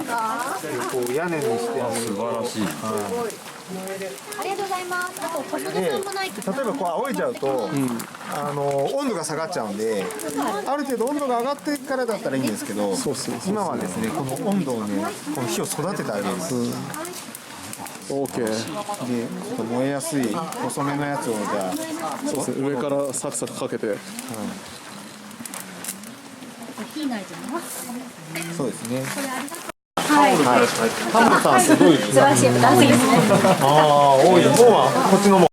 こう屋根にしてある。素晴らしい。ありがとうございます。あと小袖さんもないかな。例えばこう仰いじゃうと、温度が下がっちゃうんで、ある程度温度が上がってからだったらいいんですけど、今はですねこの温度をね、この火を育ててあげるんです。OK。で、ちょっと燃えやすい細めのやつをじゃあ、そうですね、上からサクサクかけて。火ないじゃん。そうですね。はい。田村さんすごい。素晴らしい。やっぱ男性ですね。ああ、多い。もうはこっちのも。